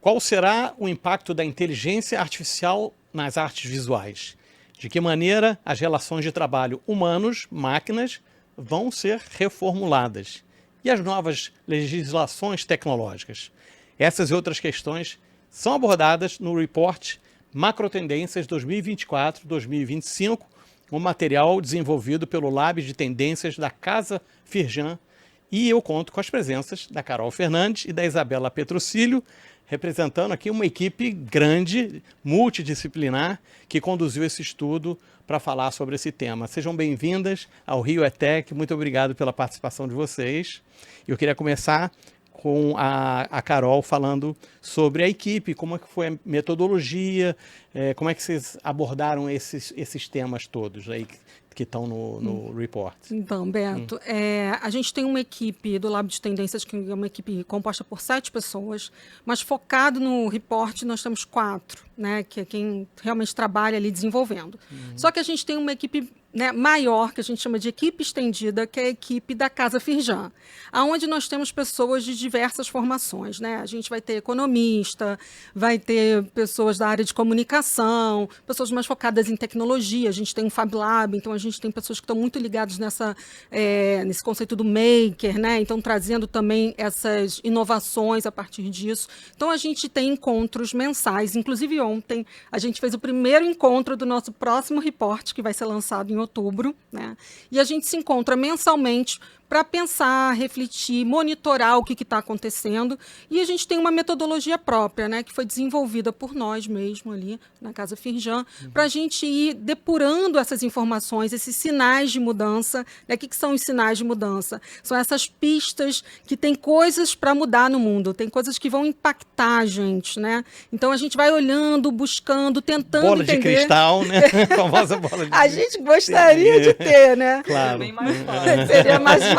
Qual será o impacto da inteligência artificial nas artes visuais? De que maneira as relações de trabalho humanos-máquinas vão ser reformuladas? E as novas legislações tecnológicas? Essas e outras questões são abordadas no report Macrotendências 2024-2025, um material desenvolvido pelo Lab de Tendências da Casa Firjan, e eu conto com as presenças da Carol Fernandes e da Isabela Petrocílio, representando aqui uma equipe grande, multidisciplinar, que conduziu esse estudo para falar sobre esse tema. Sejam bem-vindas ao Rio ETEC, muito obrigado pela participação de vocês. Eu queria começar com a Carol falando sobre a equipe, como é que foi a metodologia, como é que vocês abordaram esses temas todos aí que estão no report. Então, Beto, a gente tem uma equipe do Lab de Tendências, que é uma equipe composta por 7 pessoas, mas focado no report nós temos 4, né, que é quem realmente trabalha ali desenvolvendo. Só que a gente tem uma equipe, né, maior, que a gente chama de equipe estendida, que é a equipe da Casa Firjan, onde nós temos pessoas de diversas formações, né? A gente vai ter economista, vai ter pessoas da área de comunicação, pessoas mais focadas em tecnologia, a gente tem um Fab Lab, então a gente tem pessoas que estão muito ligadas nesse conceito do maker, né? Então trazendo também essas inovações a partir disso. Então a gente tem encontros mensais, inclusive ontem a gente fez o primeiro encontro do nosso próximo report, que vai ser lançado em outubro, né? E a gente se encontra mensalmente para pensar, refletir, monitorar o que está acontecendo. E a gente tem uma metodologia própria, né, que foi desenvolvida por nós mesmos ali na Casa Firjan, para a gente ir depurando essas informações, esses sinais de mudança. Né? O que são os sinais de mudança? São essas pistas que tem coisas para mudar no mundo, tem coisas que vão impactar a gente. Né? Então a gente vai olhando, buscando, tentando bola entender. De cristal, né? A famosa bola de cristal. A gente gostaria de ter, né? Claro. Bem mais fácil. Seria mais fácil.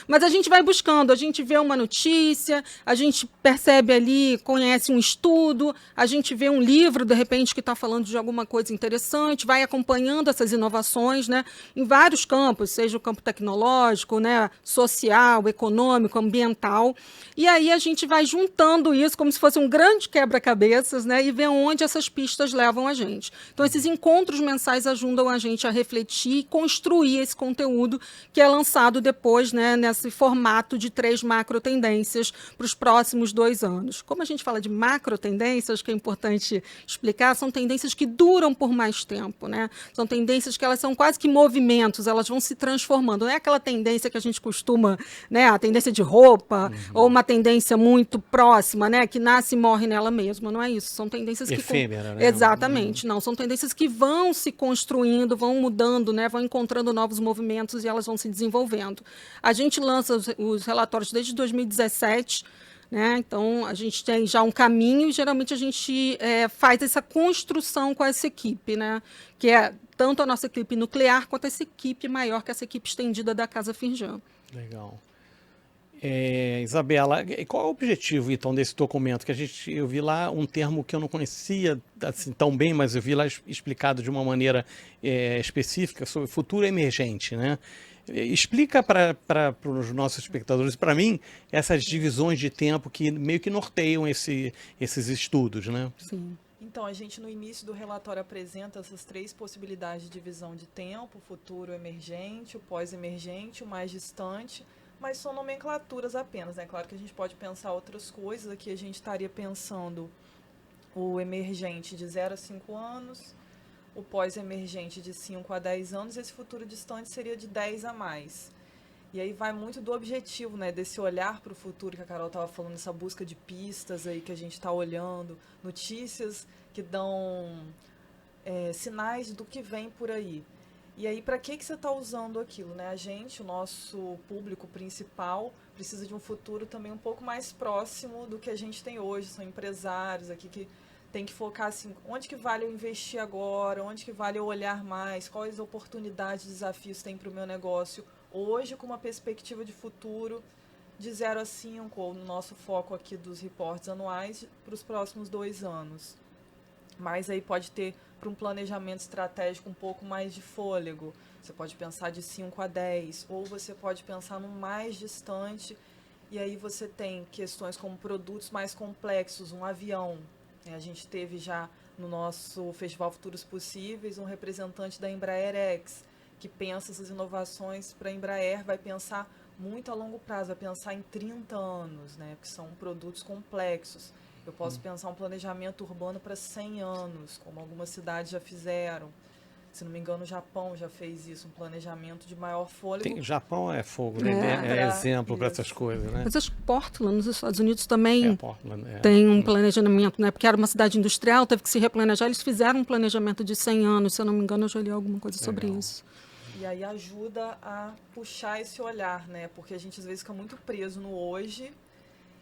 Mas a gente vai buscando, a gente vê uma notícia, a gente percebe ali, conhece um estudo, a gente vê um livro, de repente, que está falando de alguma coisa interessante, vai acompanhando essas inovações, né, em vários campos, seja o campo tecnológico, né, social, econômico, ambiental. E aí a gente vai juntando isso como se fosse um grande quebra-cabeças, né, e ver onde essas pistas levam a gente. Então, esses encontros mensais ajudam a gente a refletir e construir esse conteúdo que é lançado depois, né, nesse formato de 3 macro-tendências para os próximos 2 anos. Como a gente fala de macro-tendências, que é importante explicar, são tendências que duram por mais tempo. Né? São tendências que elas são quase que movimentos, elas vão se transformando. Não é aquela tendência que a gente costuma, né, a tendência de roupa, ou uma tendência muito próxima, né, que nasce e morre nela mesma. Não é isso. São tendências que... Efêmera, né? Exatamente. Não, são tendências que vão se construindo, vão mudando, né, vão encontrando novos movimentos e elas vão se desenvolvendo. A gente lança os relatórios desde 2017, né? Então a gente tem já um caminho e geralmente a gente faz essa construção com essa equipe, né? Que é tanto a nossa equipe nuclear quanto essa equipe maior, que é essa equipe estendida da Casa Firjan. Legal. Isabela, qual é o objetivo, então, desse documento? Eu vi lá um termo que eu não conhecia assim, tão bem, mas eu vi lá explicado de uma maneira específica sobre futuro emergente, né? Explica para os nossos espectadores, para mim, essas divisões de tempo que meio que norteiam esses estudos, né? Sim. Então, a gente no início do relatório apresenta essas 3 possibilidades de divisão de tempo: o futuro emergente, o pós-emergente, o mais distante, mas são nomenclaturas apenas, né? Claro que a gente pode pensar outras coisas, aqui a gente estaria pensando o emergente de 0 a 5 anos, o pós-emergente de 5 a 10 anos, esse futuro distante seria de 10 a mais. E aí vai muito do objetivo, né, desse olhar para o futuro que a Carol estava falando, essa busca de pistas aí que a gente está olhando, notícias que dão sinais do que vem por aí. E aí, para que você está usando aquilo? Né? A gente, o nosso público principal, precisa de um futuro também um pouco mais próximo do que a gente tem hoje. São empresários aqui que tem que focar assim, onde que vale eu investir agora, onde que vale eu olhar mais, quais oportunidades, desafios tem para o meu negócio hoje, com uma perspectiva de futuro de 0 a 5, ou no nosso foco aqui dos reportes anuais, para os próximos 2 anos. Mas aí pode ter, para um planejamento estratégico, um pouco mais de fôlego. Você pode pensar de 5 a 10, ou você pode pensar no mais distante E aí você tem questões como produtos mais complexos, um avião. A gente teve já no nosso Festival Futuros Possíveis um representante da Embraer X, que pensa essas inovações para a Embraer, vai pensar muito a longo prazo, vai pensar em 30 anos, né? Porque são produtos complexos. Eu posso pensar um planejamento urbano para 100 anos, como algumas cidades já fizeram. Se não me engano, o Japão já fez isso, um planejamento de maior fôlego. O Japão é fogo, né? É exemplo para essas coisas, né? Mas acho que Portland, nos Estados Unidos, também Portland, tem um planejamento, né? Porque era uma cidade industrial, teve que se replanejar. Eles fizeram um planejamento de 100 anos, se eu não me engano, eu já li alguma coisa sobre isso. E aí ajuda a puxar esse olhar, né? Porque a gente às vezes fica muito preso no hoje.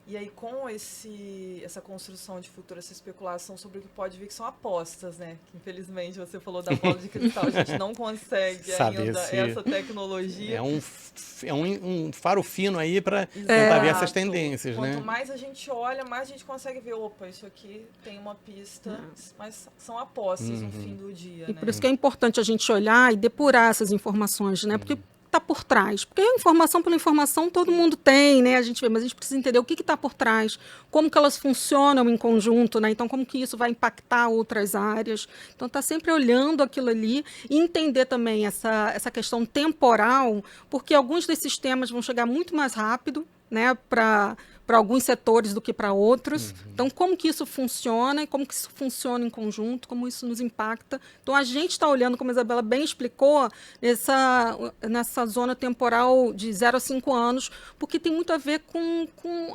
E aí, com essa construção de futuro, essa especulação sobre o que pode vir, que são apostas, né? Que, infelizmente, você falou da bola de cristal, a gente não consegue ainda essa tecnologia. É um faro fino aí para tentar ver essas tendências, né? Quanto mais a gente olha, mais a gente consegue ver, opa, isso aqui tem uma pista, mas são apostas no fim do dia, E né? por isso que é importante a gente olhar e depurar essas informações, né? Porque está por trás. Porque informação pela informação todo mundo tem, né? A gente vê, mas a gente precisa entender o que está por trás, como que elas funcionam em conjunto, né? Então, como que isso vai impactar outras áreas. Então, está sempre olhando aquilo ali e entender também essa questão temporal, porque alguns desses temas vão chegar muito mais rápido, né, para alguns setores do que para outros. Então, como que isso funciona e como que isso funciona em conjunto, como isso nos impacta. Então, a gente está olhando, como a Isabela bem explicou, nessa zona temporal de 0 a 5 anos, porque tem muito a ver com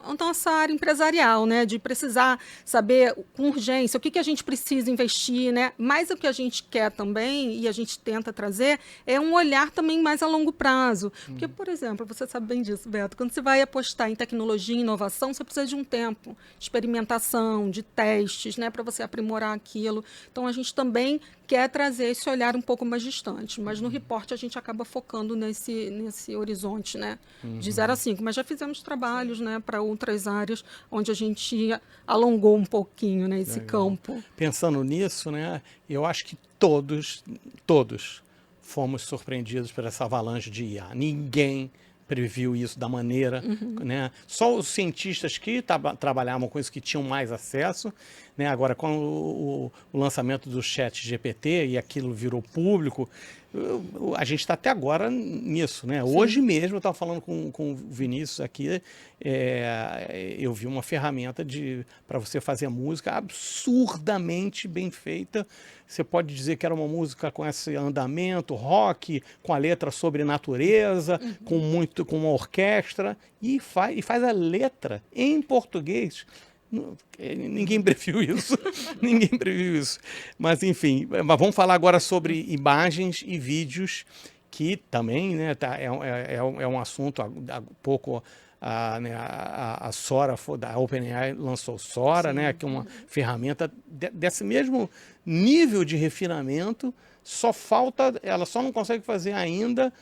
a nossa área empresarial, né, de precisar saber com urgência o que a gente precisa investir, né, mas o que a gente quer também, e a gente tenta trazer, é um olhar também mais a longo prazo. Porque, por exemplo, você sabe bem disso, Beto, quando você vai apostar em tecnologia e inovação, você precisa de um tempo de experimentação, de testes, né, para você aprimorar aquilo. Então, a gente também quer trazer esse olhar um pouco mais distante, mas no reporte a gente acaba focando nesse horizonte, né, de 0 a 5. Mas já fizemos trabalhos, né, para outras áreas onde a gente alongou um pouquinho, né, esse campo. Pensando nisso, né, eu acho que todos fomos surpreendidos por essa avalanche de IA. Ninguém previu isso da maneira, né? Só os cientistas que trabalhavam com isso, que tinham mais acesso, né? Agora, com o lançamento do ChatGPT e aquilo virou público, a gente está até agora nisso, né? Sim. Hoje mesmo, eu estava falando com o Vinícius aqui, eu vi uma ferramenta para você fazer música absurdamente bem feita. Você pode dizer que era uma música com esse andamento, rock, com a letra sobre natureza, com uma orquestra, e faz a letra em português. Ninguém previu isso. Ninguém previu isso. Mas, enfim, vamos falar agora sobre imagens e vídeos, que também, né, é um assunto. Há pouco a Sora, da OpenAI, lançou Sora, né, que é uma ferramenta desse mesmo nível de refinamento. Ela só não consegue fazer ainda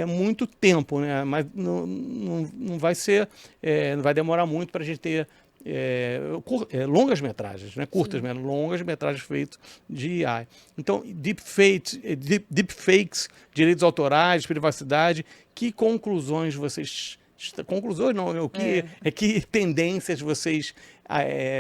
muito tempo, né, mas não vai ser, não vai demorar muito para a gente ter longas metragens, né? Curtas, mas longas metragens feitas de AI. Então, deepfakes, direitos autorais, privacidade, que conclusões vocês... Conclusões não, que tendências vocês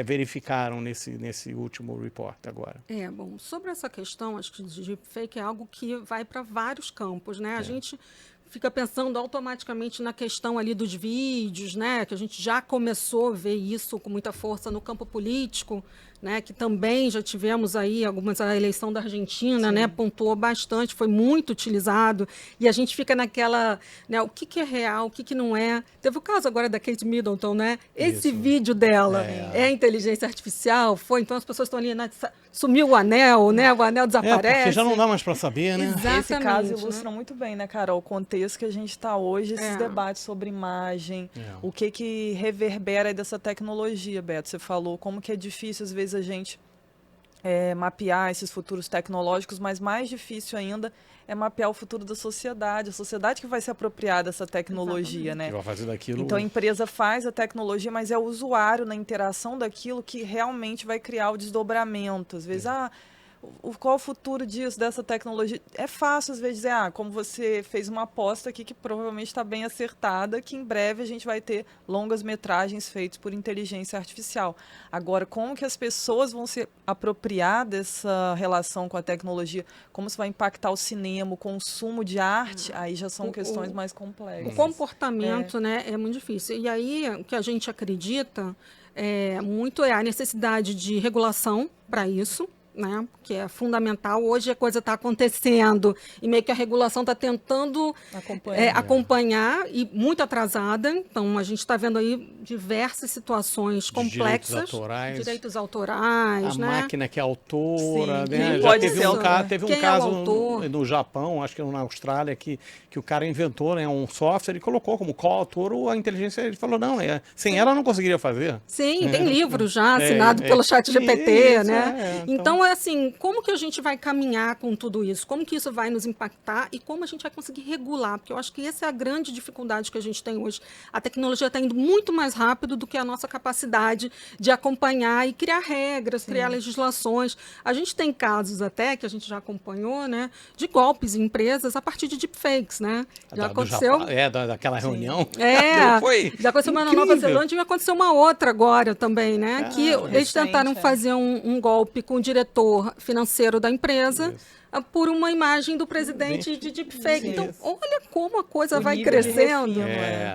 verificaram nesse último report agora? Bom, sobre essa questão, acho que de deepfake é algo que vai para vários campos, né? A gente fica pensando automaticamente na questão ali dos vídeos, né? Que a gente já começou a ver isso com muita força no campo político, né? Que também já tivemos aí a eleição da Argentina, né? Pontuou bastante, foi muito utilizado, e a gente fica naquela, né? O que é real, o que não é. Teve o caso agora da Kate Middleton, né? Esse vídeo dela é inteligência artificial, então as pessoas estão ali, né? Sumiu o anel, né? O anel desaparece. Porque já não dá mais para saber, né? Exatamente, esse caso ilustra muito bem, né, Carol, o contexto que a gente está hoje, esses debates sobre imagem, o que reverbera aí dessa tecnologia, Beto. Você falou como que é difícil, às vezes, a gente mapear esses futuros tecnológicos, mas mais difícil ainda é mapear o futuro da sociedade, a sociedade que vai se apropriar dessa tecnologia, né? Que vai fazer daquilo... Então a empresa faz a tecnologia, mas é o usuário na interação daquilo que realmente vai criar o desdobramento. Às vezes, qual o futuro disso, dessa tecnologia? É fácil, às vezes, dizer, como você fez uma aposta aqui que provavelmente está bem acertada, que em breve a gente vai ter longas metragens feitas por inteligência artificial. Agora, como que as pessoas vão se apropriar dessa relação com a tecnologia? Como isso vai impactar o cinema, o consumo de arte? Aí já são questões mais complexas. O comportamento, né, é muito difícil. E aí, o que a gente acredita muito é a necessidade de regulação para isso, né, que é fundamental. Hoje a coisa está acontecendo e meio que a regulação está tentando acompanhar e muito atrasada. Então, a gente está vendo aí diversas situações complexas. Direitos autorais, a né? máquina que é autora. Sim, né? pode teve um Quem caso é o autor? no Japão, acho que na Austrália, que o cara inventou, né, um software e colocou como coautor a inteligência. Ele falou, não, sem ela eu não conseguiria fazer. Sim, tem livro já assinado pelo ChatGPT, né? Então, assim, como que a gente vai caminhar com tudo isso? Como que isso vai nos impactar e como a gente vai conseguir regular? Porque eu acho que essa é a grande dificuldade que a gente tem hoje. A tecnologia está indo muito mais rápido do que a nossa capacidade de acompanhar e criar regras, criar legislações. A gente tem casos até, que a gente já acompanhou, né, de golpes em empresas a partir de deepfakes, né? Já aconteceu... daquela reunião. Já aconteceu uma na Nova Zelândia e aconteceu uma outra agora também, né? Que eles tentaram fazer um golpe com o diretor financeiro da empresa por uma imagem do presidente de deepfake. Então, olha como a coisa vai crescendo.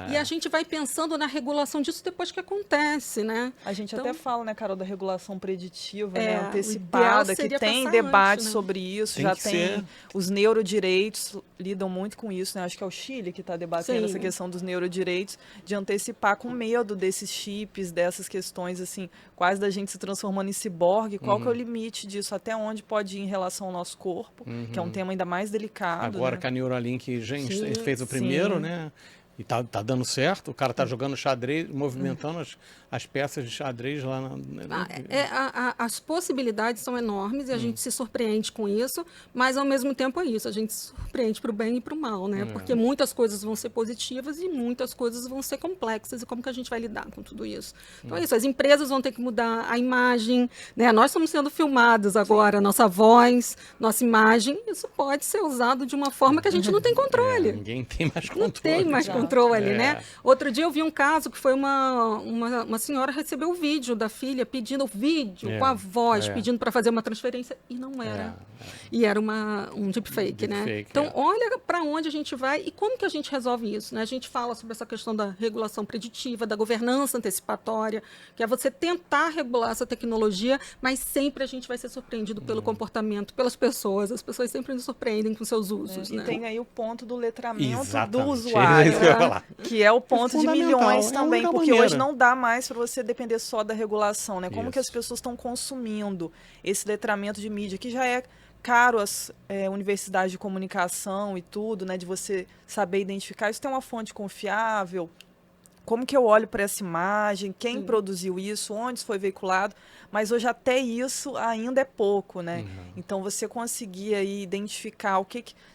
E a gente vai pensando na regulação disso depois que acontece, né? A gente até fala, né, Carol, da regulação preditiva, né, antecipada, que tem debate sobre isso, já tem os neurodireitos lidam muito com isso, né? Acho que é o Chile que está debatendo essa questão dos neurodireitos, de antecipar com medo desses chips, dessas questões, assim, quase da gente se transformando em ciborgue. Qual que é o limite disso? Até onde pode ir em relação ao nosso corpo, que é um tema ainda mais delicado. Agora que a Neuralink fez o primeiro, né? E tá dando certo, o cara tá jogando xadrez, movimentando as peças de xadrez lá as possibilidades são enormes e a gente se surpreende com isso, mas ao mesmo tempo é isso, a gente se surpreende para o bem e para o mal, né? Porque muitas coisas vão ser positivas e muitas coisas vão ser complexas, e como que a gente vai lidar com tudo isso? Então é isso, as empresas vão ter que mudar a imagem, né? Nós estamos sendo filmados agora, nossa voz, nossa imagem, isso pode ser usado de uma forma que a gente não tem controle. Ninguém tem mais controle. Não tem mais controle, né? Outro dia eu vi um caso que foi uma senhora recebeu o vídeo da filha pedindo o vídeo com a voz, pedindo para fazer uma transferência, e não era. E era um deepfake, né? Então, olha para onde a gente vai e como que a gente resolve isso, né? A gente fala sobre essa questão da regulação preditiva, da governança antecipatória, que é você tentar regular essa tecnologia, mas sempre a gente vai ser surpreendido pelo comportamento, pelas pessoas. As pessoas sempre nos surpreendem com seus usos, né? E tem aí o ponto do letramento do usuário, que é o ponto de milhões também, porque hoje não dá mais para você depender só da regulação, né? Como que as pessoas estão consumindo esse letramento de mídia, que já é caro às universidades de comunicação e tudo, né? De você saber identificar, isso tem uma fonte confiável, como que eu olho para essa imagem, quem produziu isso, onde isso foi veiculado, mas hoje até isso ainda é pouco, né? Então você conseguir aí identificar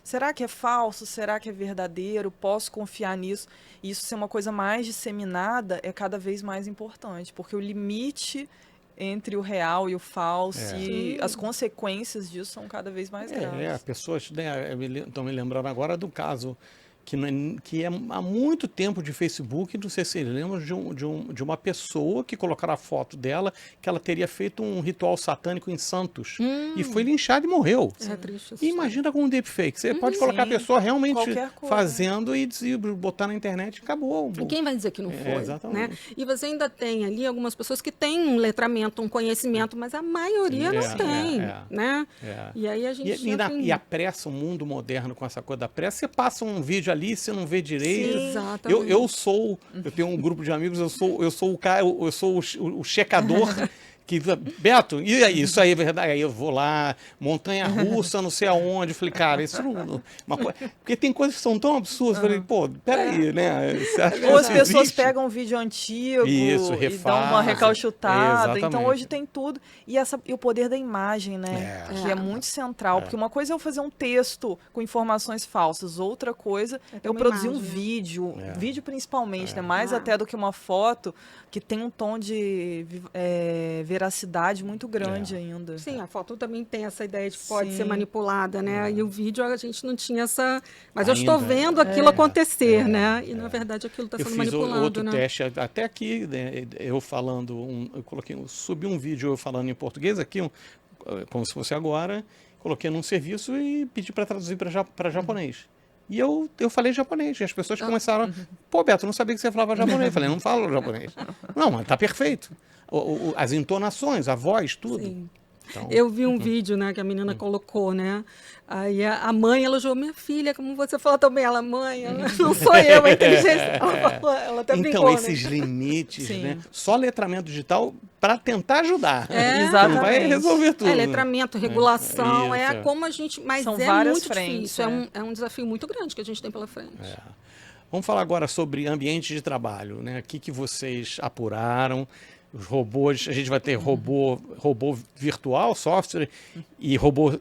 será que é falso, será que é verdadeiro, posso confiar nisso, e isso ser uma coisa mais disseminada é cada vez mais importante, porque o limite entre o real e o falso e as consequências disso são cada vez mais graves. Pessoas estão me lembrando agora do caso que é há muito tempo de Facebook, não sei se vocês lembram de uma pessoa que colocaram a foto dela, que ela teria feito um ritual satânico em Santos, e foi linchada e morreu. É triste. E imagina com um deepfake, você pode colocar a pessoa realmente fazendo e botar na internet e acabou. E quem vai dizer que não foi? Exatamente. Né? E você ainda tem ali algumas pessoas que têm um letramento, um conhecimento, mas a maioria não tem, né? E aí a gente e a pressa, o mundo moderno com essa coisa da pressa, você passa um vídeo ali, você não vê direito. Exatamente. Eu tenho um grupo de amigos, eu sou o cara, eu sou o checador que, Beto, e aí, isso aí é verdade? Aí eu vou lá, montanha-russa, não sei aonde, eu falei, cara, isso não... Porque tem coisas que são tão absurdas, eu falei, pô, peraí, né? Ou as pessoas pegam um vídeo antigo e dão uma recalchutada, então hoje tem tudo, e o poder da imagem, né? Que é muito central, porque uma coisa é eu fazer um texto com informações falsas, outra coisa é eu produzir um vídeo, vídeo principalmente, né? Mais até do que uma foto, que tem um tom de veracidade muito grande ainda. Sim, a foto também tem essa ideia de que pode Sim. ser manipulada, né? E o vídeo a gente não tinha essa... Mas Ainda, eu estou vendo aquilo acontecer, né? E, na verdade, aquilo está Eu sendo fiz manipulado, outro né? teste, até aqui, né, eu falando, subi um vídeo eu falando em português aqui, como se fosse agora, coloquei num serviço e pedi para traduzir para japonês. E eu falei japonês, e as pessoas começaram, pô, Beto, não sabia que você falava japonês. Eu falei, não falo japonês. Não, mas tá perfeito. As entonações, a voz, tudo. Sim. Então, Eu vi um vídeo, né, que a menina colocou, né? Aí a mãe elogiou, minha filha, como você falou também, ela, mãe, não sou eu, a inteligência. Ela até então, brincou, esses né? limites, Sim. né? Só letramento digital para tentar ajudar. Exatamente. Não vai resolver tudo. Letramento, regulação, Isso. como a gente... Mas São é várias muito frentes, difícil, é um desafio muito grande que a gente tem pela frente. Vamos falar agora sobre ambiente de trabalho, né? O que vocês apuraram? Os robôs, a gente vai ter robô virtual, software, e robô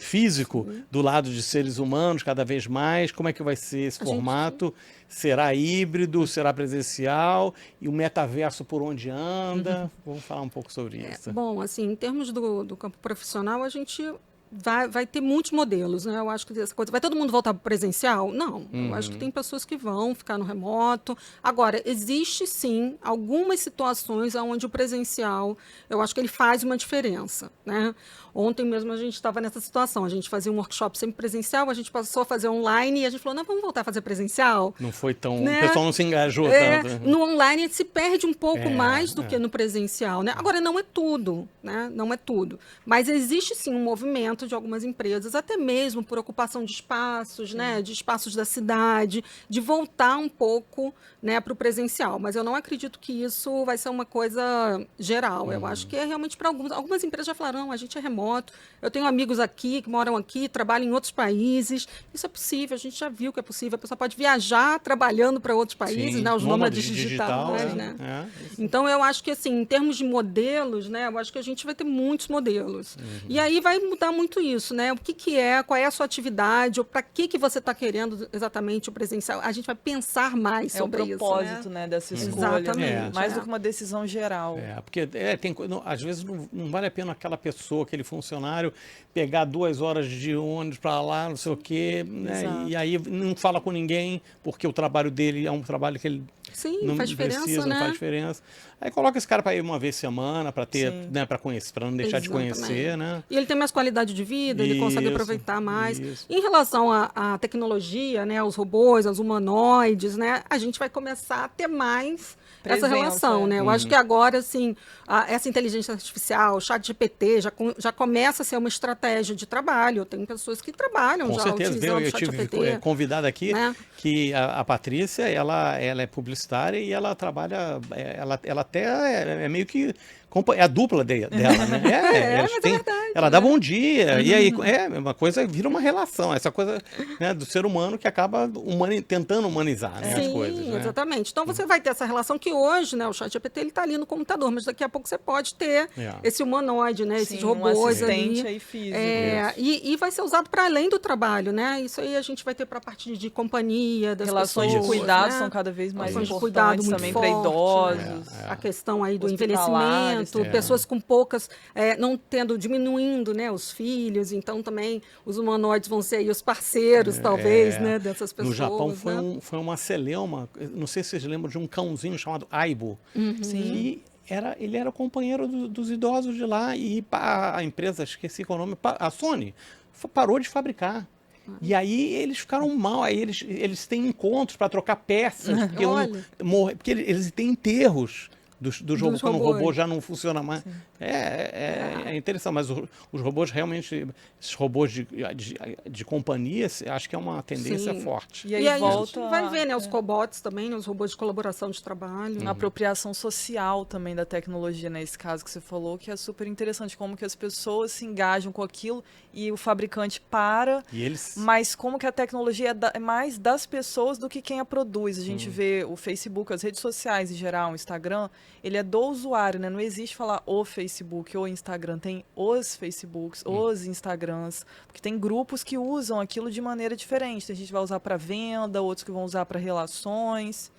físico do lado de seres humanos cada vez mais. Como é que vai ser esse formato? Será híbrido? Será presencial? E o metaverso por onde anda? Vamos falar um pouco sobre isso. Bom, assim, em termos do campo profissional, a gente vai ter muitos modelos, né? Eu acho que essa coisa... Vai todo mundo voltar para o presencial? Não. Eu acho que tem pessoas que vão ficar no remoto. Agora, existe, sim, algumas situações onde o presencial, eu acho que ele faz uma diferença, né? Ontem mesmo a gente estava nessa situação. A gente fazia um workshop sempre presencial, a gente passou a fazer online e a gente falou, não, vamos voltar a fazer presencial? Não foi tão... Né? O pessoal não se engajou tanto. No online se perde um pouco mais do que no presencial, né? Agora, não é tudo, né? Não é tudo. Mas existe, sim, um movimento de algumas empresas, até mesmo por ocupação de espaços, né? De espaços da cidade, de voltar um pouco, né, para o presencial. Mas eu não acredito que isso vai ser uma coisa geral. Eu acho que é realmente para algumas empresas já falaram, não, a gente é remoto. Eu tenho amigos aqui que moram aqui, trabalham em outros países. Isso é possível, a gente já viu que é possível. A pessoa pode viajar trabalhando para outros países, né? Os nômades digitais, né? Então, eu acho que, assim, em termos de modelos, né, eu acho que a gente vai ter muitos modelos. E aí vai mudar muito isso, né? O que é, qual é a sua atividade, ou para que você está querendo exatamente o presencial. A gente vai pensar mais sobre isso. É o propósito, né, dessa escolha. Exatamente. Mais do que uma decisão geral. Porque às vezes não vale a pena aquela pessoa, aquele funcionário, pegar 2 horas de ônibus para lá, não sei o quê, né? E aí não fala com ninguém, porque o trabalho dele é um trabalho que ele não faz diferença, precisa, né? não faz diferença. Aí coloca esse cara para ir uma vez semana, para ter, né, para conhecer, para não deixar de conhecer, né? E ele tem mais qualidade de vida, ele consegue aproveitar mais. Em relação à tecnologia, né, aos robôs, aos humanoides, né, a gente vai começar a ter mais essa relação, né? Eu acho que agora, assim, essa inteligência artificial, o ChatGPT, já começa a ser uma estratégia de trabalho. Tem pessoas que trabalham com já certeza. utilizando o Eu ChatGPT. tive convidada aqui, né? que a Patrícia, ela é publicitária e ela trabalha, ela até é meio que é a dupla dela, né? Ela dá bom dia, e aí uma coisa vira uma relação, essa coisa, né, do ser humano que acaba tentando humanizar, né, as coisas. Né? Exatamente. Então você vai ter essa relação que hoje, né, o ChatGPT ele está ali no computador, mas daqui a pouco você pode ter esse humanoide, né, esses robôs ali. Aí físico. E vai ser usado para além do trabalho, né? Isso aí a gente vai ter para a parte de companhia das relações pessoas, de cuidado, né? São cada vez mais importantes importantes também para idosos. A questão aí do envelhecimento, pessoas com poucas, diminuindo, né, os filhos, então também os humanoides vão ser aí os parceiros, talvez, né, dessas pessoas. No Japão né? foi uma celeuma, não sei se vocês lembram de um cãozinho chamado Aibo, que ele era o companheiro dos idosos de lá, e a empresa, esqueci qual é o nome, a Sony, parou de fabricar. E aí eles ficaram mal, aí eles têm encontros para trocar peças, porque eles têm enterros dos robôs, quando o robô já não funciona mais. É interessante, mas os robôs realmente, esses robôs de companhia, acho que é uma tendência forte. E aí volta, a gente vai ver, né, os cobots também, os robôs de colaboração de trabalho. A apropriação social também da tecnologia, nesse caso que você falou, que é super interessante, como que as pessoas se engajam com aquilo e o fabricante para, mas como que a tecnologia é mais das pessoas do que quem a produz. A gente vê o Facebook, as redes sociais em geral, o Instagram, ele é do usuário, né? Não existe falar o Facebook ou Instagram, tem os Facebooks, os Instagrams, porque tem grupos que usam aquilo de maneira diferente. Tem gente que vai usar para venda, outros que vão usar para relações.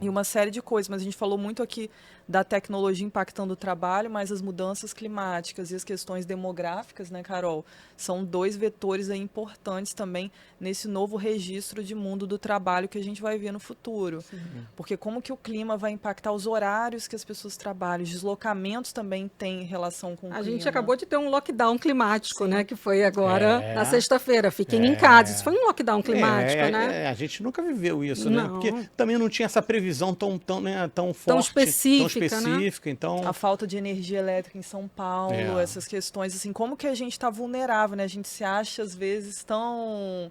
E uma série de coisas, mas a gente falou muito aqui da tecnologia impactando o trabalho, mas as mudanças climáticas e as questões demográficas, né, Carol, são 2 vetores aí importantes também nesse novo registro de mundo do trabalho que a gente vai ver no futuro. Sim. Porque como que o clima vai impactar os horários que as pessoas trabalham, os deslocamentos também têm relação com o clima. A gente acabou de ter um lockdown climático, né, que foi agora na sexta-feira. Fiquem em casa. Isso foi um lockdown climático, né? A gente nunca viveu isso, Não. né? Porque também não tinha essa previsão tão forte, tão específica, né? Então... A falta de energia elétrica em São Paulo, essas questões, assim, como que a gente está vulnerável, né? A gente se acha, às vezes, tão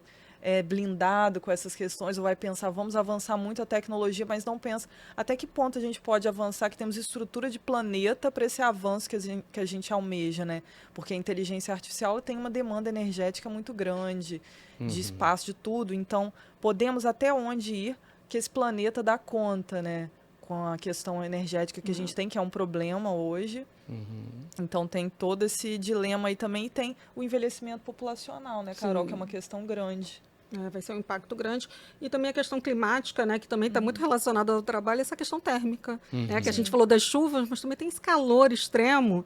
blindado com essas questões, ou vai pensar, vamos avançar muito a tecnologia, mas não pensa até que ponto a gente pode avançar, que temos estrutura de planeta para esse avanço que a gente almeja, né? Porque a inteligência artificial tem uma demanda energética muito grande, de espaço, de tudo, então podemos até onde ir que esse planeta dá conta, né? Com a questão energética que a gente tem, que é um problema hoje. Então tem todo esse dilema aí também, e tem o envelhecimento populacional, né, Carol, que é uma questão grande. Vai ser um impacto grande. E também a questão climática, né, que também está muito relacionada ao trabalho, essa questão térmica. Que a gente falou das chuvas, mas também tem esse calor extremo,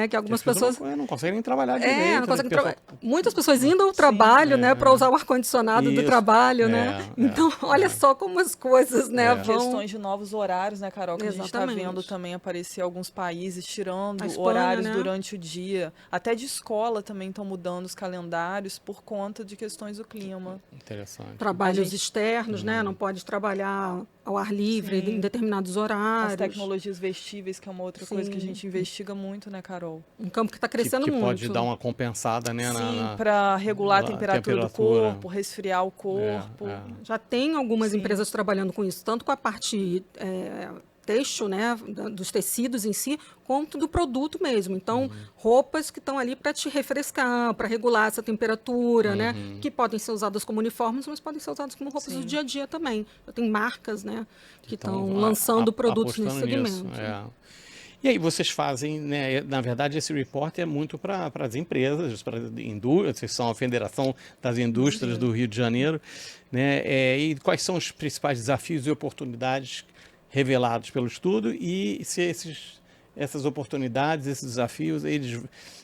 que algumas pessoas... Não conseguem nem trabalhar direito. Não conseguem Muitas pessoas indo ao trabalho, né, para usar o ar-condicionado do trabalho, né? Então, olha só como as coisas, né, vão... Questões de novos horários, né, Carol, que a gente está vendo também aparecer alguns países tirando Espanha, horários né? durante o dia. Até de escola também estão mudando os calendários por conta de questões do clima. Interessante. Trabalhos externos, né? Não pode trabalhar ao ar livre em determinados horários. As tecnologias vestíveis, que é uma outra coisa que a gente investiga muito, né, Carol? Um campo que está crescendo que muito. Pode dar uma compensada, né? Sim, para regular a temperatura do corpo, resfriar o corpo. Já tem algumas empresas trabalhando com isso, tanto com a parte têxtil, né, dos tecidos em si, quanto do produto mesmo. Então, roupas que estão ali para te refrescar, para regular essa temperatura, né, que podem ser usadas como uniformes, mas podem ser usadas como roupas do dia a dia também. Tem marcas, né, que estão lançando produtos nesse segmento. E aí vocês fazem, né, na verdade esse report é muito para as empresas, para indústrias, vocês são a Federação das Indústrias do Rio de Janeiro, né, e quais são os principais desafios e oportunidades revelados pelo estudo, e se essas oportunidades, esses desafios, eles,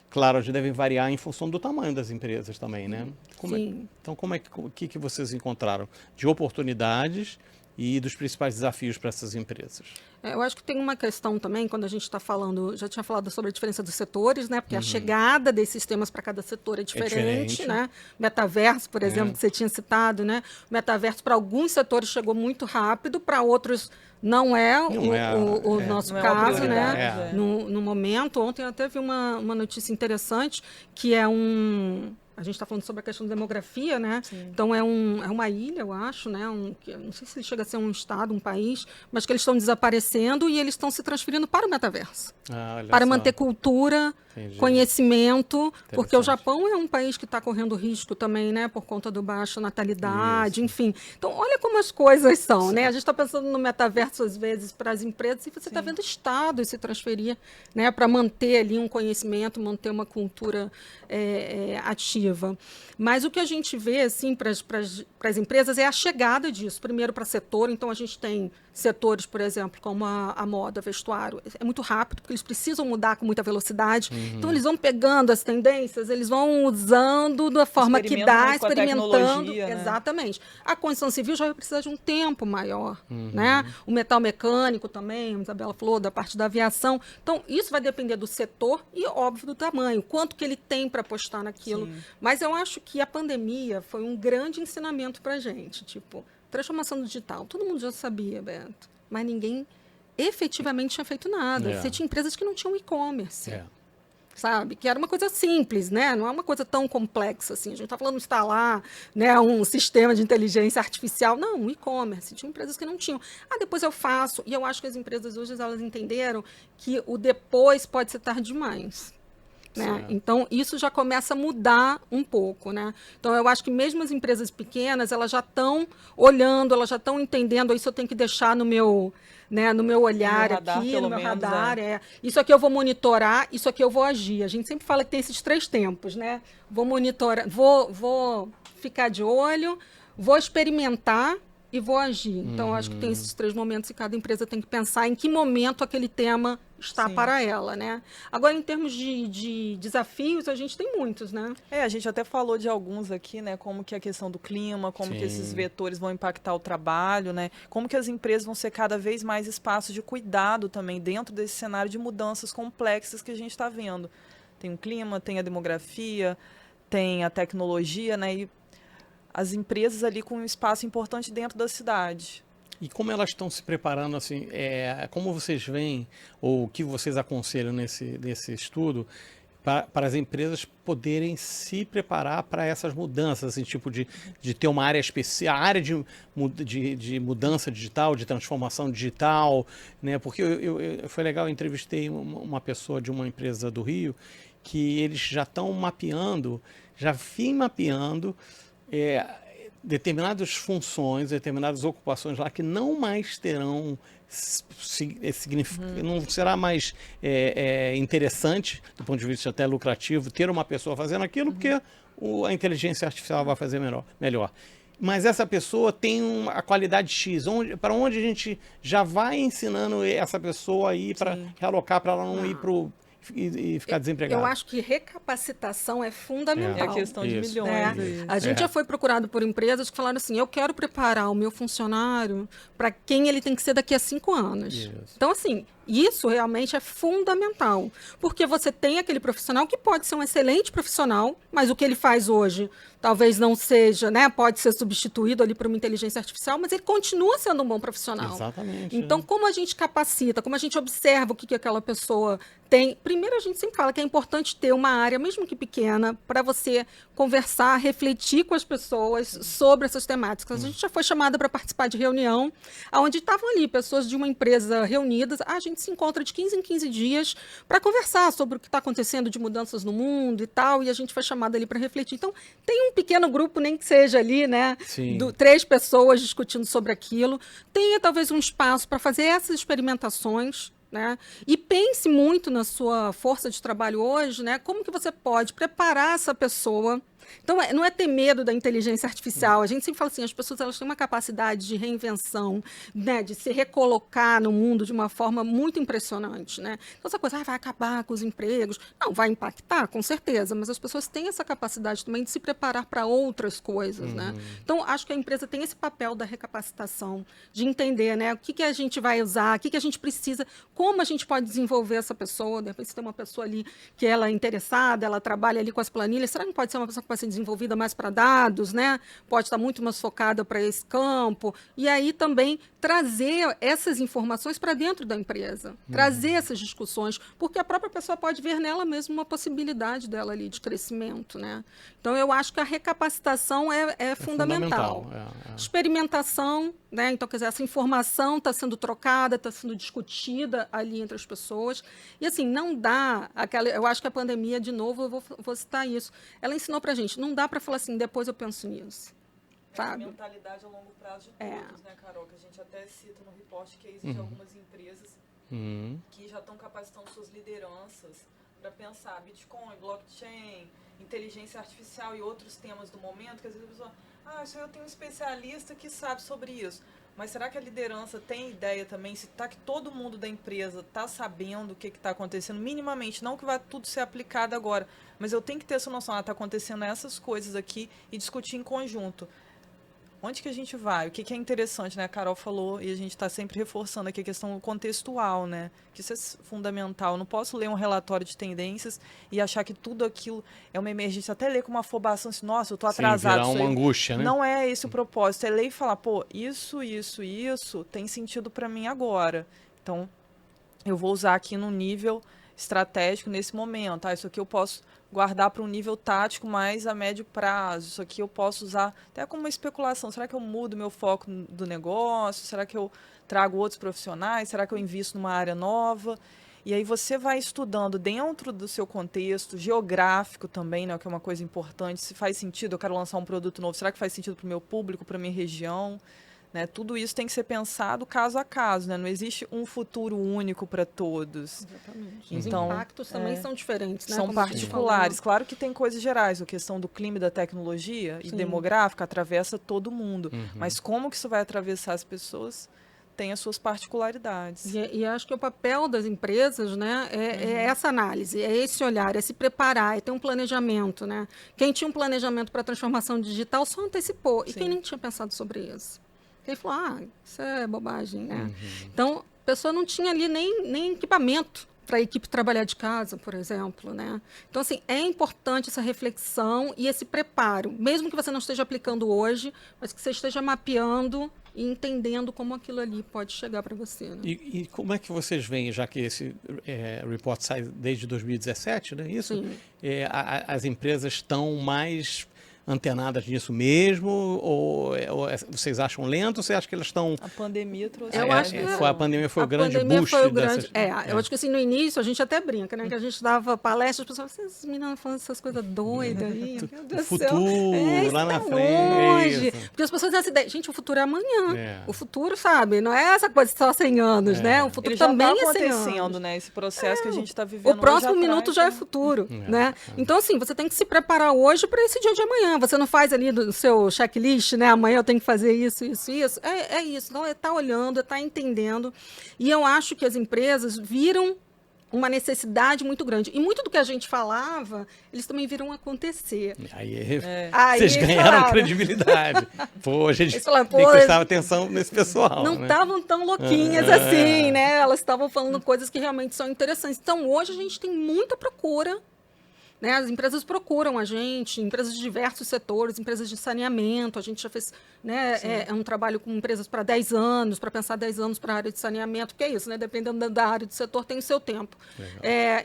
claro, devem variar em função do tamanho das empresas também, né? Então, o que vocês encontraram de oportunidades e dos principais desafios para essas empresas? Eu acho que tem uma questão também, quando a gente está falando, já tinha falado sobre a diferença dos setores, né? Porque a chegada desses temas para cada setor é diferente, né? Metaverso, por exemplo, que você tinha citado, né? O metaverso para alguns setores chegou muito rápido, para outros não é o nosso caso, né? No momento, ontem eu até vi uma notícia interessante, que é a gente está falando sobre a questão da demografia, né? Sim. Então, é uma ilha, eu acho, né? Não sei se chega a ser um estado, um país, mas que eles estão desaparecendo e eles estão se transferindo para o metaverso. Para manter cultura, conhecimento, porque o Japão é um país que está correndo risco também, né? Por conta do baixa natalidade, enfim. Então, olha como as coisas são, né? A gente está pensando no metaverso, às vezes, para as empresas, e você está vendo estados se transferir, né? Para manter ali um conhecimento, manter uma cultura ativa. Mas o que a gente vê, assim, para as empresas é a chegada disso. Primeiro para setor, então a gente tem setores, por exemplo, como a moda, vestuário, é muito rápido, porque eles precisam mudar com muita velocidade. Então eles vão pegando as tendências, eles vão usando da forma que dá, experimentando. Né? Exatamente. A construção civil já vai precisar de um tempo maior, né? O metal mecânico também, a Isabela falou, da parte da aviação. Então, isso vai depender do setor e, óbvio, do tamanho, quanto que ele tem para apostar naquilo. Mas eu acho que a pandemia foi um grande ensinamento para a gente, tipo, transformação digital. Todo mundo já sabia, Beto, mas ninguém efetivamente tinha feito nada. Você tinha empresas que não tinham e-commerce. Sabe? Que era uma coisa simples, né? Não é uma coisa tão complexa assim. A gente está falando de instalar, né, um sistema de inteligência artificial. Não, um e-commerce. Tinha empresas que não tinham. Depois eu faço. E eu acho que as empresas hoje elas entenderam que o depois pode ser tarde demais. Né? Então, isso já começa a mudar um pouco. Né? Então, eu acho que mesmo as empresas pequenas, elas já estão olhando, elas já estão entendendo, isso eu tenho que deixar no meu, né, no meu olhar radar, aqui, no meu menos, radar. Isso aqui eu vou monitorar, isso aqui eu vou agir. A gente sempre fala que tem esses 3 tempos. Né? Vou monitorar, vou ficar de olho, vou experimentar e vou agir. Então, eu acho que tem esses 3 momentos e cada empresa tem que pensar em que momento aquele tema está para ela, né? Agora, em termos de desafios, a gente tem muitos, né? A gente até falou de alguns aqui, né? Como que a questão do clima, como que esses vetores vão impactar o trabalho, né? Como que as empresas vão ser cada vez mais espaços de cuidado também dentro desse cenário de mudanças complexas que a gente está vendo. Tem o clima, tem a demografia, tem a tecnologia, né? E as empresas ali com um espaço importante dentro da cidade. E como elas estão se preparando, assim, como vocês veem, ou o que vocês aconselham nesse estudo, para as empresas poderem se preparar para essas mudanças, assim, tipo de ter uma área especial, área de mudança digital, de transformação digital, né? Porque foi legal, eu entrevistei uma pessoa de uma empresa do Rio, que eles já estão mapeando, já vêm mapeando determinadas funções, determinadas ocupações lá que não mais terão não será mais interessante do ponto de vista até lucrativo ter uma pessoa fazendo aquilo, porque a inteligência artificial vai fazer melhor. Mas essa pessoa tem a qualidade X, para onde a gente já vai ensinando essa pessoa aí para realocar, para ela não ir e ficar desempregado. Eu acho que recapacitação é fundamental. É a questão de milhões. A gente já foi procurado por empresas que falaram assim, eu quero preparar o meu funcionário para quem ele tem que ser daqui a 5 anos. Isso. Então, assim, isso realmente é fundamental, porque você tem aquele profissional que pode ser um excelente profissional, mas o que ele faz hoje talvez não seja, né? Pode ser substituído ali por uma inteligência artificial, mas ele continua sendo um bom profissional. Exatamente. Então, como a gente capacita, como a gente observa o que aquela pessoa tem. Primeiro, a gente sempre fala que é importante ter uma área, mesmo que pequena, para você conversar, refletir com as pessoas sobre essas temáticas. A gente já foi chamada para participar de reunião, onde estavam ali pessoas de uma empresa reunidas. A gente se encontra de 15 em 15 dias para conversar sobre o que está acontecendo de mudanças no mundo e tal, e a gente foi chamada ali para refletir. Então, tem um pequeno grupo, nem que seja ali, né? 3 pessoas discutindo sobre aquilo. Tenha talvez um espaço para fazer essas experimentações, né? E pense muito na sua força de trabalho hoje, né? Como que você pode preparar essa pessoa. Então, não é ter medo da inteligência artificial. A gente sempre fala assim, as pessoas elas têm uma capacidade de reinvenção, né, de se recolocar no mundo de uma forma muito impressionante, né? Então, essa coisa vai acabar com os empregos. Não, vai impactar, com certeza, mas as pessoas têm essa capacidade também de se preparar para outras coisas, né? Então, acho que a empresa tem esse papel da recapacitação, de entender, né, o que a gente vai usar, o que a gente precisa, como a gente pode desenvolver essa pessoa. De repente, você tem uma pessoa ali que ela é interessada, ela trabalha ali com as planilhas, será que não pode ser uma pessoa que vai ser desenvolvida mais para dados, né? Pode estar muito mais focada para esse campo. E aí também trazer essas informações para dentro da empresa, trazer essas discussões, porque a própria pessoa pode ver nela mesma uma possibilidade dela ali de crescimento, né? Então, eu acho que a recapacitação é fundamental. Experimentação, né? Então, quer dizer, essa informação está sendo trocada, está sendo discutida ali entre as pessoas. E, assim, não dá aquela... Eu acho que a pandemia, de novo, eu vou citar isso. Ela ensinou para a gente, não dá para falar assim, depois eu penso nisso. Sabe? Essa mentalidade a longo prazo de todos, né, Carol? Que a gente até cita no reporte que existem algumas empresas que já estão capacitando suas lideranças para pensar Bitcoin, blockchain, inteligência artificial e outros temas do momento, que às vezes a pessoa, isso aí eu tenho um especialista que sabe sobre isso. Mas será que a liderança tem ideia também, se tá que todo mundo da empresa está sabendo o que está acontecendo, minimamente, não que vai tudo ser aplicado agora, mas eu tenho que ter essa noção, está acontecendo essas coisas aqui e discutir em conjunto. Onde que a gente vai? O que é interessante, né? A Carol falou, e a gente está sempre reforçando aqui a questão contextual, né? Que isso é fundamental. Eu não posso ler um relatório de tendências e achar que tudo aquilo é uma emergência. Até ler com uma afobação, assim, nossa, eu estou atrasado. Virar uma angústia, né? Não é esse o propósito. É ler e falar, isso tem sentido para mim agora. Então, eu vou usar aqui no nível estratégico nesse momento. Isso aqui eu posso guardar para um nível tático mais a médio prazo. Isso aqui eu posso usar até como uma especulação. Será que eu mudo meu foco do negócio? Será que eu trago outros profissionais? Será que eu invisto numa área nova? E aí você vai estudando dentro do seu contexto geográfico também, né, que é uma coisa importante. Se faz sentido, eu quero lançar um produto novo. Será que faz sentido para o meu público, para a minha região? né? Tudo isso tem que ser pensado caso a caso, né? Não existe um futuro único para todos. Exatamente. Então, os impactos também são diferentes, né? São Como a gente particulares. falou. Claro que tem coisas gerais, a questão do clima e da tecnologia e Sim. demográfica atravessa todo mundo. Mas como que isso vai atravessar as pessoas tem as suas particularidades. E acho que o papel das empresas, né, é essa análise, é esse olhar, é se preparar, é ter um planejamento, né? Quem tinha um planejamento para a transformação digital só antecipou. E quem nem tinha pensado sobre isso? Quem falou, isso é bobagem, né? Então, a pessoa não tinha ali nem equipamento para a equipe trabalhar de casa, por exemplo, né? Então, assim, é importante essa reflexão e esse preparo, mesmo que você não esteja aplicando hoje, mas que você esteja mapeando e entendendo como aquilo ali pode chegar para você. Né? E como é que vocês veem, já que esse report sai desde 2017, né? Isso? As empresas estão mais antenadas nisso mesmo? Ou vocês acham lento ou você acha que elas estão... A pandemia trouxe... Eu acho que a pandemia foi o grande pandemia boost foi o grande, dessas... Eu acho que assim, no início a gente até brinca, né? Que a gente dava palestras, as pessoas falavam, essas meninas falando essas coisas doidas aí, meu Deus do céu. Futuro, lá na frente. Longe. Porque as pessoas têm essa ideia, gente, o futuro é amanhã. O futuro, sabe, não é essa coisa só 100 anos, né? O futuro também é 100 anos. acontecendo, né? Esse processo que a gente está vivendo O próximo hoje minuto já é futuro, né? Então, assim, você tem que se preparar hoje para esse dia de amanhã. Você não faz ali do seu checklist, né? Amanhã eu tenho que fazer isso, isso, isso. É isso. Então, é estar olhando, é estar entendendo. E eu acho que as empresas viram uma necessidade muito grande. E muito do que a gente falava, eles também viram acontecer. Aí vocês ganharam credibilidade. Pô, a gente tem que prestar atenção nesse pessoal. Não estavam tão louquinhas assim, né? Elas estavam falando coisas que realmente são interessantes. Então, hoje a gente tem muita procura. Né, as empresas procuram a gente, empresas de diversos setores, empresas de saneamento. A gente já fez um trabalho com empresas para 10 anos, para pensar 10 anos para a área de saneamento, que é isso, né? Dependendo da área do setor, tem o seu tempo.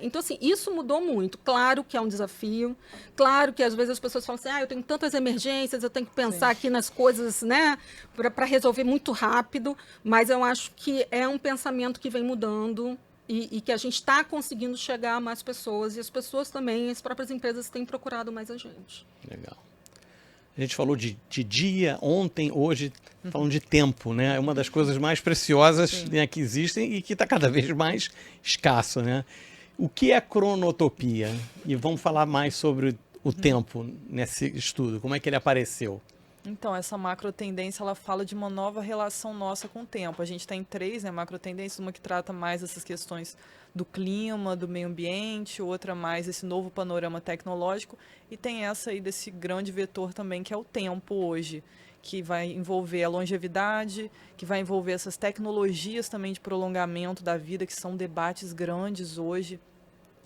Então, assim, isso mudou muito. Claro que é um desafio, claro que às vezes as pessoas falam assim, eu tenho tantas emergências, eu tenho que pensar aqui nas coisas, né, para resolver muito rápido, mas eu acho que é um pensamento que vem mudando. E que a gente está conseguindo chegar a mais pessoas. E as pessoas também, as próprias empresas têm procurado mais a gente. Legal. A gente falou de dia, ontem, hoje, falando de tempo, né? É uma das coisas mais preciosas, né, que existem e que está cada vez mais escasso, né? O que é cronotopia? E vamos falar mais sobre o tempo nesse estudo. Como é que ele apareceu? Então, essa macro tendência, ela fala de uma nova relação nossa com o tempo. A gente tem 3, né, macro tendências, uma que trata mais essas questões do clima, do meio ambiente, outra mais esse novo panorama tecnológico, e tem essa aí desse grande vetor também, que é o tempo hoje, que vai envolver a longevidade, que vai envolver essas tecnologias também de prolongamento da vida, que são debates grandes hoje.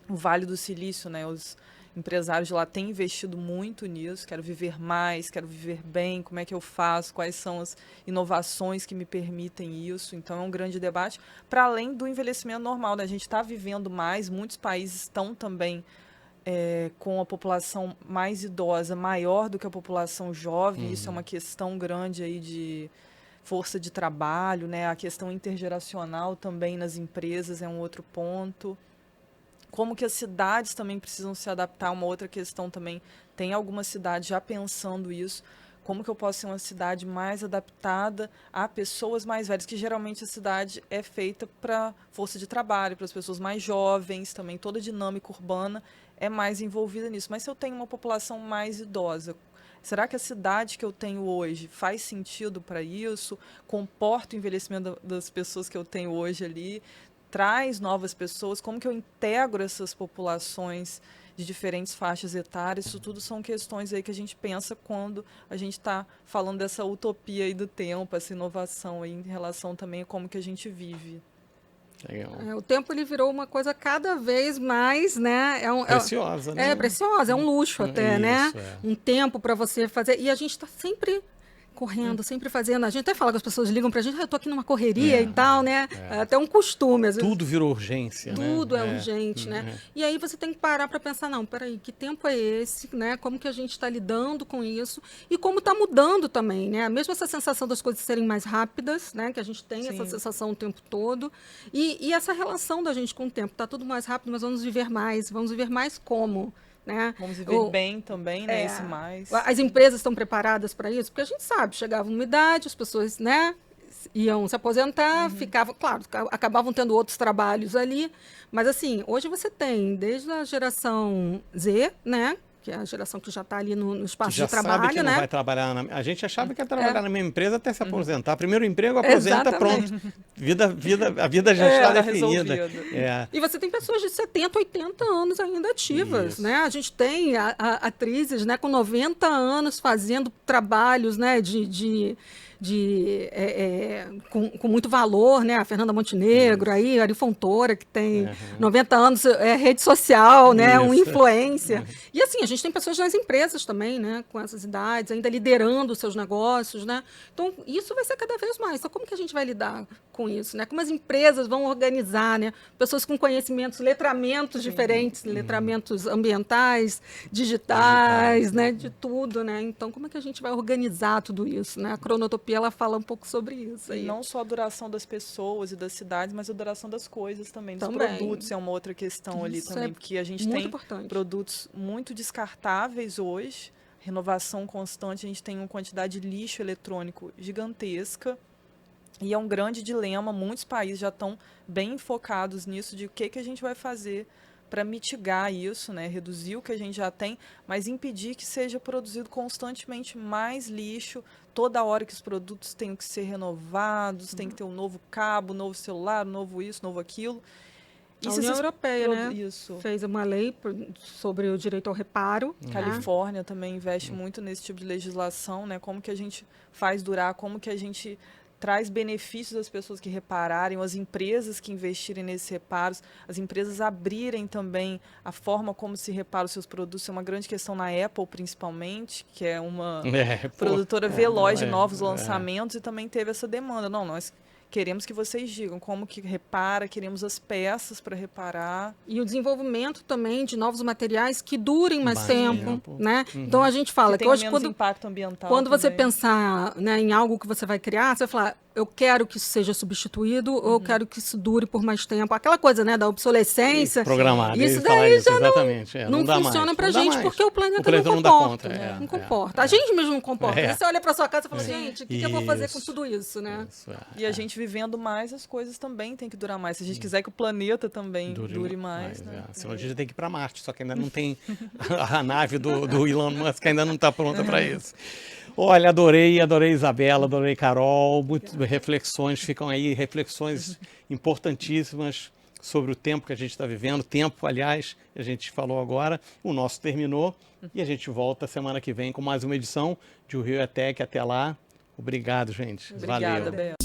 O Vale do Silício, né, os empresários de lá têm investido muito nisso, quero viver mais, quero viver bem, como é que eu faço, quais são as inovações que me permitem isso. Então, é um grande debate, para além do envelhecimento normal, né? A gente está vivendo mais, muitos países estão também com a população mais idosa maior do que a população jovem, isso é uma questão grande aí de força de trabalho, né? A questão intergeracional também nas empresas é um outro ponto. Como que as cidades também precisam se adaptar, uma outra questão também, tem algumas cidades já pensando isso, como que eu posso ser uma cidade mais adaptada a pessoas mais velhas, que geralmente a cidade é feita para força de trabalho, para as pessoas mais jovens também, toda a dinâmica urbana é mais envolvida nisso. Mas se eu tenho uma população mais idosa, será que a cidade que eu tenho hoje faz sentido para isso? Comporta o envelhecimento das pessoas que eu tenho hoje ali? Traz novas pessoas, como que eu integro essas populações de diferentes faixas etárias, isso tudo são questões aí que a gente pensa quando a gente está falando dessa utopia aí do tempo, essa inovação aí em relação também a como que a gente vive. O tempo ele virou uma coisa cada vez mais, né? Preciosa, né? Preciosa, é um luxo até, né? Um tempo para você fazer, e a gente está sempre correndo, sempre fazendo. A gente até fala que as pessoas ligam pra gente, eu tô aqui numa correria e tal, né? É até um costume. Às vezes, tudo virou urgência, tudo é urgente, né? E aí você tem que parar para pensar, não, peraí, que tempo é esse, né? Como que a gente está lidando com isso e como está mudando também, né? Mesmo essa sensação das coisas serem mais rápidas, né? Que a gente tem essa sensação o tempo todo. E essa relação da gente com o tempo, tá tudo mais rápido, mas vamos viver mais como? né? Vamos viver bem também, né? Esse mais. As empresas estão preparadas para isso? Porque a gente sabe, chegava uma idade, as pessoas, né, iam se aposentar, ficavam, claro, acabavam tendo outros trabalhos ali, mas assim, hoje você tem desde a geração Z, né, que é a geração que já está ali no espaço já de trabalho, sabe que né? não vai trabalhar a gente achava que ia trabalhar na mesma empresa até se aposentar. Primeiro emprego, aposenta, Exatamente. pronto. A vida já está Tá definida. resolvido. E você tem pessoas de 70, 80 anos ainda ativas, Isso. né? A gente tem atrizes, né, com 90 anos fazendo trabalhos, né, com muito valor, né? A Fernanda Montenegro, aí, a Ari Fontoura, que tem 90 anos, rede social, né? Um Isso. influencer. E assim, a gente tem pessoas nas empresas também, né? Com essas idades, ainda liderando os seus negócios, né? Então, isso vai ser cada vez mais. Então, como que a gente vai lidar com isso, né? Como as empresas vão organizar, né? Pessoas com conhecimentos, letramentos diferentes, letramentos ambientais, digitais, né? De tudo, né? Então, como é que a gente vai organizar tudo isso, né? A Cronotopia, ela fala um pouco sobre isso E aí. não só a duração das pessoas e das cidades, mas a duração das coisas também, dos Também. produtos é uma outra questão ali Isso também, é porque a gente muito tem importante. produtos muito descartáveis hoje, renovação constante, a gente tem uma quantidade de lixo eletrônico gigantesca. E é um grande dilema, muitos países já estão bem focados nisso, de o que a gente vai fazer para mitigar isso, né? Reduzir o que a gente já tem, mas impedir que seja produzido constantemente mais lixo, toda hora que os produtos têm que ser renovados, tem que ter um novo cabo, um novo celular, um novo isso, novo aquilo. A União Europeia, né, Isso. fez uma lei sobre o direito ao reparo. Califórnia também investe muito nesse tipo de legislação, né? Como que a gente faz durar, como que a gente traz benefícios às pessoas que repararem, as empresas que investirem nesses reparos, as empresas abrirem também a forma como se repara os seus produtos. É uma grande questão na Apple, principalmente, que é uma produtora veloz de novos lançamentos e também teve essa demanda. Não, nós queremos que vocês digam como que repara, queremos as peças para reparar. E o desenvolvimento também de novos materiais que durem mais tempo, tempo. né? Então a gente fala que hoje, menos impacto ambiental quando você também. pensar, né, em algo que você vai criar, você vai falar, eu quero que isso seja substituído ou eu quero que isso dure por mais tempo. Aquela coisa, né, da obsolescência. Programado. Isso daí já exatamente. não dá funciona mais, pra não dá gente mais. porque o planeta não não dá comporta. conta. Não comporta. A gente mesmo não comporta. É. Aí você olha pra sua casa e fala, gente, o que eu vou fazer com Isso. tudo isso, né? Isso, E a gente vivendo mais, as coisas também têm que durar mais. Se a gente quiser que o planeta também dure mais, né? Senão a gente tem que ir para Marte, só que ainda não tem a nave do Elon Musk ainda não está pronta para isso. Olha, adorei Isabela, adorei Carol, muitas reflexões, ficam aí reflexões importantíssimas sobre o tempo que a gente está vivendo. Tempo, aliás, a gente falou agora, o nosso terminou e a gente volta semana que vem com mais uma edição de O Rio é Tech. Até lá, obrigado, gente. Obrigada, Valeu. Bel.